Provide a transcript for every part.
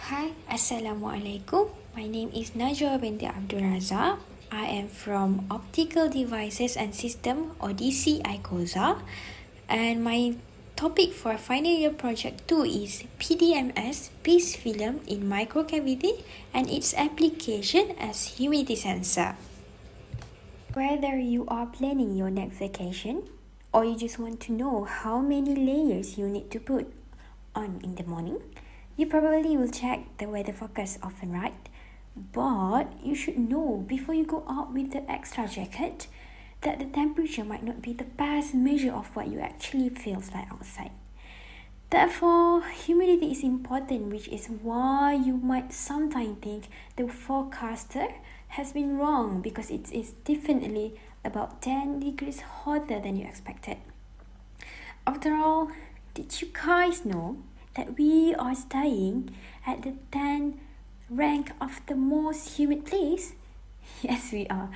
Hi, Assalamualaikum. My name is Najwa binti Abdul Razak. I am from Optical Devices and System or DCI Koza, and my topic for final year project 2 is PDMS piece film in microcavity and its application as humidity sensor. Whether you are planning your next vacation or you just want to know how many layers you need to put on in the morning, you probably will check the weather forecast often, right? But you should know before you go out with the extra jacket that the temperature might not be the best measure of what you actually feels like outside. Therefore, humidity is important, which is why you might sometimes think the forecaster has been wrong because it is definitely about 10 degrees hotter than you expected. After all, did you guys know that we are staying at the 10th rank of the most humid place? Yes, we are.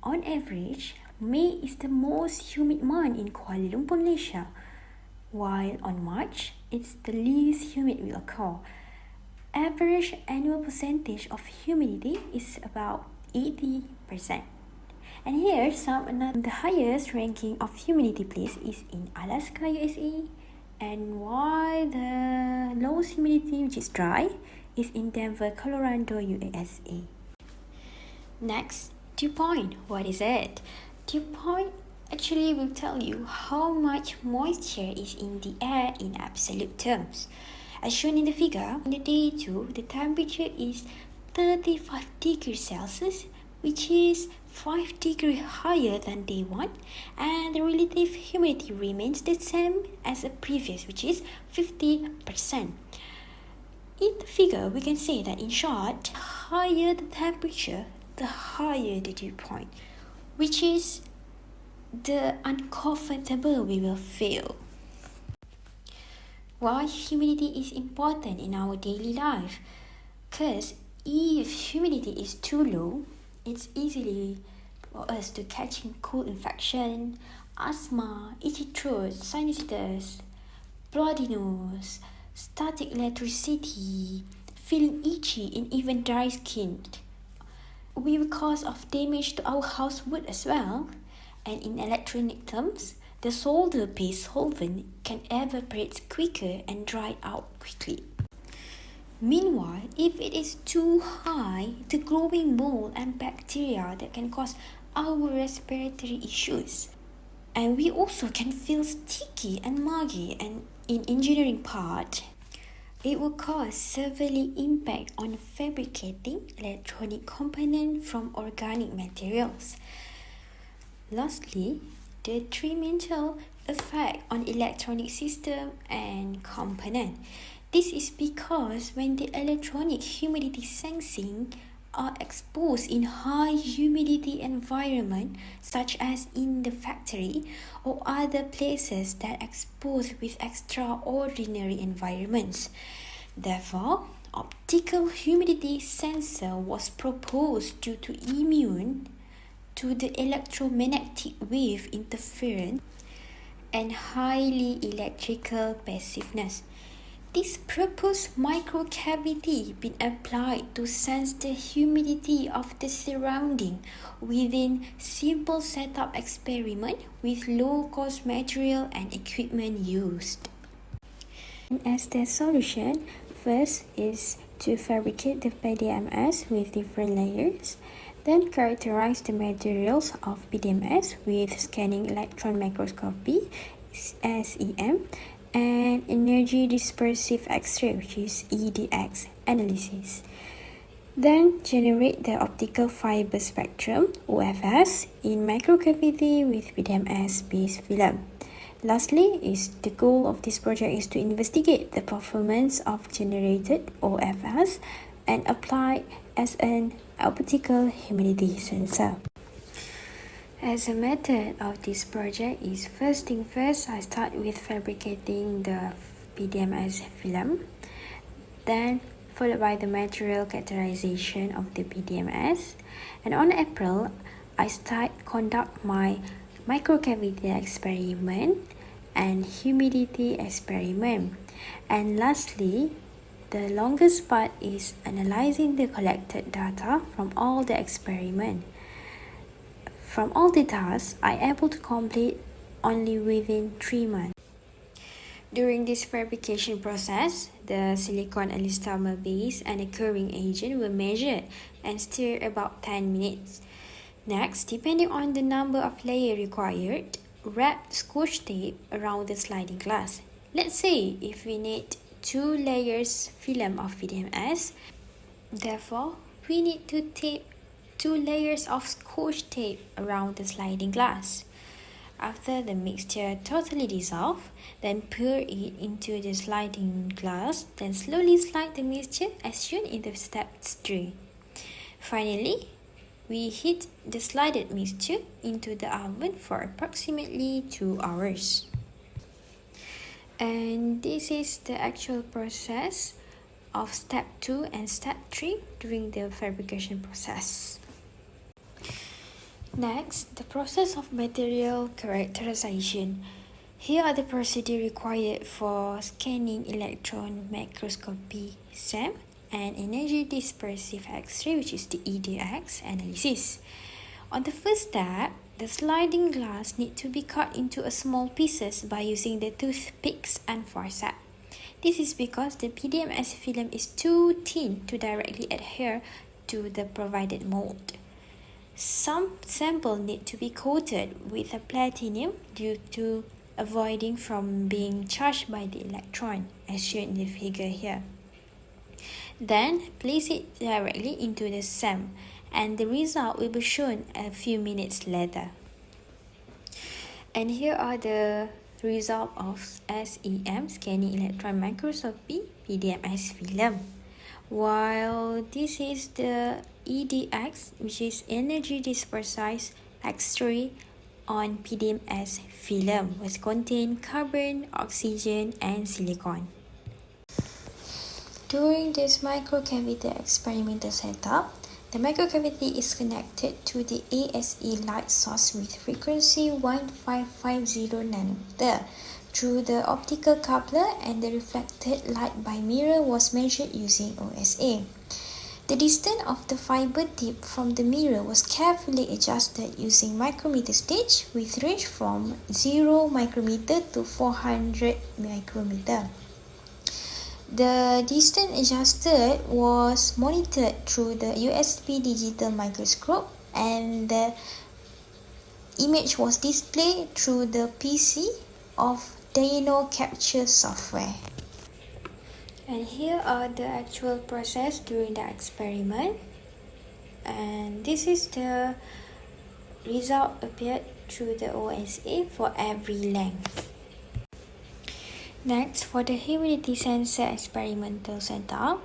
On average, May is the most humid month in Kuala Lumpur, Malaysia, while on March, it's the least humid will occur. Average annual percentage of humidity is about 80%. And here, the highest ranking of humidity place is in Alaska, USA, and while the lowest humidity, which is dry, is in Denver, Colorado, USA. Next, dew point. What is it? Dew point actually will tell you how much moisture is in the air in absolute terms. As shown in the figure, on the day 2, the temperature is 35 degrees Celsius, which is 5 degrees higher than day 1, and the relative humidity remains the same as the previous, which is 50%. In the figure, we can say that in short, the higher the temperature, the higher the dew point, which is the uncomfortable we will feel. Why humidity is important in our daily life? Because if humidity is too low, it's easily for us to catching cold infection, asthma, itchy throat, sinusitis, bloody nose, static electricity, feeling itchy and even dry skin. We will cause of damage to our housewood as well. And in electronic terms, the solder paste solvent can evaporate quicker and dry out quickly. Meanwhile, if it is too high, the growing mold and bacteria that can cause our respiratory issues. And we also can feel sticky and muggy, and in engineering part, it will cause severely impact on fabricating electronic components from organic materials. Lastly, the detrimental effect on electronic system and component. This is because when the electronic humidity sensing are exposed in high humidity environment, such as in the factory or other places that exposed with extraordinary environments. Therefore, optical humidity sensor was proposed due to immune to the electromagnetic wave interference and highly electrical passiveness. This proposed microcavity been applied to sense the humidity of the surrounding within simple setup experiment with low-cost material and equipment used. As the solution, first is to fabricate the PDMS with different layers, then characterize the materials of PDMS with scanning electron microscopy, SEM, and energy dispersive X-ray, which is EDX analysis. Then generate the optical fiber spectrum, OFS, in microcavity with PDMS-based film. Lastly, the goal of this project is to investigate the performance of generated OFS and apply as an optical humidity sensor. As a method of this project is first thing first, I start with fabricating the PDMS film, then followed by the material characterization of the PDMS, and on April, I conduct my microcavity experiment and humidity experiment, and lastly, the longest part is analyzing the collected data from all the experiment. From all the tasks, I able to complete only within 3 months. During this fabrication process, the silicon elastomer base and the curing agent were measured and stirred about 10 minutes. Next, depending on the number of layers required, wrap Scotch tape around the sliding glass. Let's say if we need 2 layers film of PDMS, therefore we need to tape 2 layers of Scotch tape around the sliding glass. After the mixture totally dissolves, then pour it into the sliding glass, then slowly slide the mixture as shown in the step 3. Finally, we heat the slided mixture into the oven for approximately 2 hours. And this is the actual process of step 2 and step 3 during the fabrication process. Next, the process of material characterization. Here are the procedures required for scanning electron microscopy SEM and energy dispersive X-ray, which is the EDX analysis. On the first step, the sliding glass need to be cut into a small pieces by using the toothpicks and forceps. This is because the PDMS film is too thin to directly adhere to the provided mold. Some samples need to be coated with a platinum due to avoiding from being charged by the electron, as shown in the figure here. Then place it directly into the SEM, and the result will be shown a few minutes later. And here are the result of SEM, scanning electron microscopy PDMS film. While this is the EDX, which is energy dispersive X-ray on PDMS film, which contain carbon, oxygen, and silicon. During this microcavity experimental setup, the microcavity is connected to the ASE light source with frequency 1550 nanometer through the optical coupler, and the reflected light by mirror was measured using OSA. The distance of the fiber tip from the mirror was carefully adjusted using micrometer stage with range from 0 micrometer to 400 micrometer. The distance adjusted was monitored through the USB digital microscope, and the image was displayed through the PC of Dyno Capture software. And here are the actual process during the experiment. And this is the result appeared through the OSA for every length. Next, for the humidity sensor experimental setup,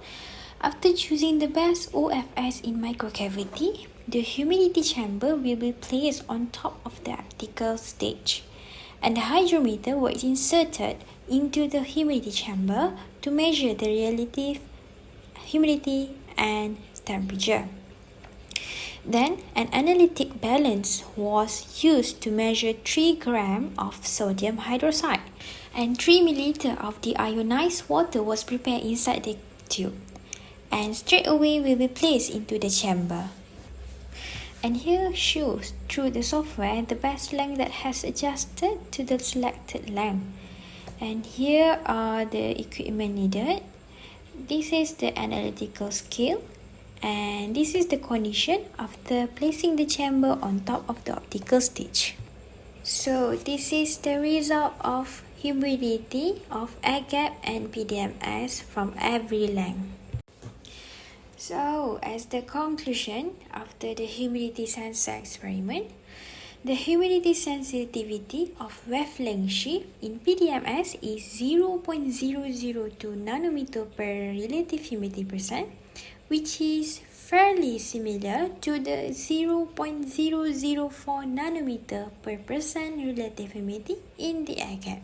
after choosing the best OFS in microcavity, the humidity chamber will be placed on top of the optical stage, and the hydrometer was inserted into the humidity chamber to measure the relative humidity and temperature. Then, an analytic balance was used to measure 3 grams of sodium hydroxide, and 3 milliliters of the ionized water was prepared inside the tube, and straight away will be placed into the chamber. And here shows through the software the best length that has adjusted to the selected length. And here are the equipment needed. This is the analytical scale, and this is the condition after placing the chamber on top of the optical stage. So this is the result of humidity of air gap and PDMS from every length. So as the conclusion, after the humidity sensor experiment, the humidity sensitivity of wavelength shift in PDMS is 0.002 nanometer per relative humidity percent, which is fairly similar to the 0.004 nanometer per percent relative humidity in the air gap.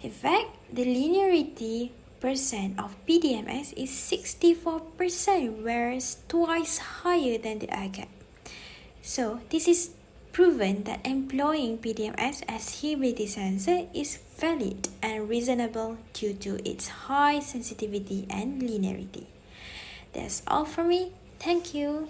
In fact, the linearity percent of PDMS is 64%, whereas twice higher than the air gap. So this is proven that employing PDMS as humidity sensor is valid and reasonable due to its high sensitivity and linearity. That's all from me. Thank you.